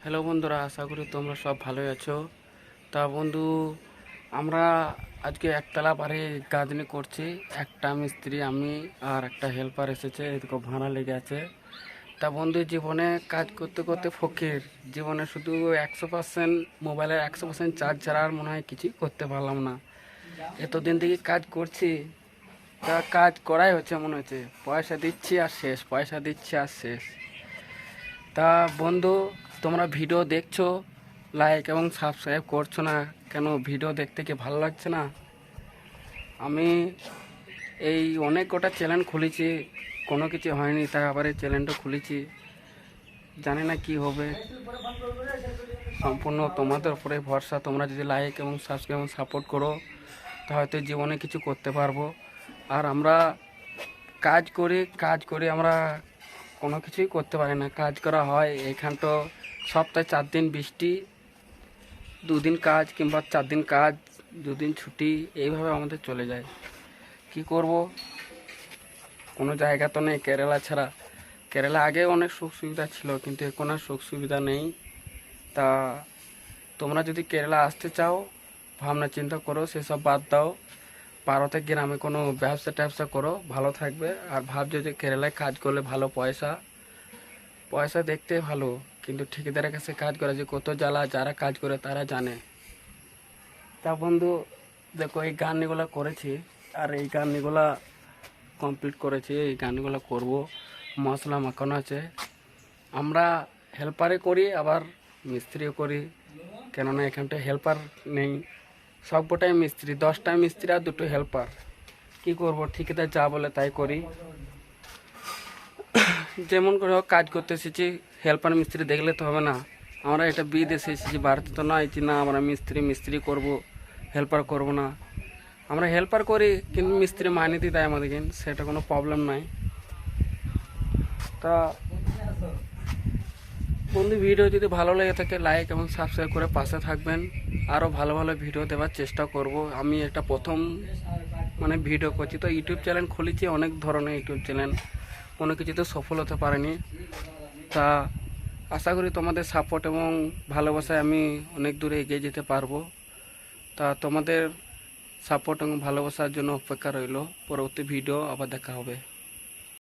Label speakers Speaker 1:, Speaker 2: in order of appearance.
Speaker 1: Hello বন্ধুরা, আশা করি তোমরা সব ভালোই আছো। তা বন্ধু, আমরা আজকে একতলা বাড়ি গাঁথনি করছি। একটা মিস্ত্রি, আমি আর একটা হেল্পার এসেছে, এদিকে ভাড়া লেগে আছে। তা বন্ধু, জীবনে কাজ করতে করতে ফকির, জীবনে শুধু 100% মোবাইলের 100% চার্জ ছাড়া আর মনে হয় কিছুই করতে পারলাম না। এতদিন থেকে কাজ করছি, তা কাজ করাই হচ্ছে মনে হচ্ছে, পয়সা দিচ্ছি আর শেষ, পয়সা দিচ্ছি আর শেষ। তা বন্ধু, তোমরা ভিডিও দেখছো, লাইক এবং সাবস্ক্রাইব করছো না কেন? ভিডিও দেখতে কি ভালো লাগছে না? আমি এই অনেক কটা চ্যানেল খুলেছি, কোনো কিছু হয়নি, তাই আবার এই চ্যানেলটা খুলেছি। জানি না কি হবে, সম্পূর্ণ তোমাদের উপরে ভরসা। তোমরা যদি লাইক এবং সাবস্ক্রাইব এবং সাপোর্ট করো, তা হয়তো জীবনে কিছু করতে পারবো। আর আমরা কাজ করি আমরা কোনো কিছুই করতে পারি না। কাজ করা হয় এখানটা সপ্তাহে 4 দিন বৃষ্টি, 2 দিন কাজ, কিংবা 4 দিন কাজ, 2 দিন ছুটি, এইভাবে আমাদের চলে যায়। কি করব, কোনো জায়গা তো নেই কেরালা ছাড়া। কেরালা আগে অনেক সুখ সুবিধা ছিল, কিন্তু এখন আর সুখ সুবিধা নেই। তা তোমরা যদি কেরালা আসতে চাও, ভাবনা চিন্তা করো, সেসব বাদ দাও। ভারতের গ্রামে কোনো ব্যবসা ট্যাবসা করো, ভালো থাকবে। আর ভাবছো যে কেরালায় কাজ করলে ভালো পয়সা, পয়সা দেখতে ভালো, কিন্তু ঠিকাদারের কাছে কাজ করা যে কত জ্বালা, যারা কাজ করে তারা জানে। তা বন্ধু, দেখো এই গানগুলো করেছি, আর এই গানগুলা কমপ্লিট করেছি, এই গানগুলো করব। মশলা মাখানো আছে। আমরা হেল্পারে করি, আবার মিস্ত্রিও করি, কেননা এখানটা হেল্পার নেই। সবকটাই মিস্ত্রি, 10টা মিস্ত্রি আর 2টো হেল্পার। কি করব, ঠিকাদার যা বলে তাই করি। যেমন করে হোক কাজ করতে এসেছি, হেল্পার মিস্ত্রি দেখলে তো হবে না। আমরা এটা বিদেশে এসেছি, ভারতে তো নয় যে না আমরা মিস্ত্রি করব, হেল্পার করব না। আমরা হেল্পার করি, কিন্তু মিস্ত্রি মাইনে দেয় আমাদেরকে, সেটা কোনো প্রবলেম নাই। তা বন্ধু, ভিডিও যদি ভালো লেগে থাকে লাইক এবং সাবস্ক্রাইব করে পাশে থাকবেন। আরও ভালো ভালো ভিডিও দেওয়ার চেষ্টা করব। আমি এটা প্রথম ভিডিও করছি, তো ইউটিউব চ্যানেল খুলেছি, অনেক ধরনের ইউটিউব চ্যানেল, কোনো কিছুতে সফল হতে পারেনি। তা আশা করি তোমাদের সাপোর্ট এবং ভালোবাসায় আমি অনেক দূরে এগিয়ে যেতে পারবো। তা তোমাদের সাপোর্ট এবং ভালোবাসার জন্য অপেক্ষা রইল। পরবর্তী ভিডিও আবার দেখা হবে।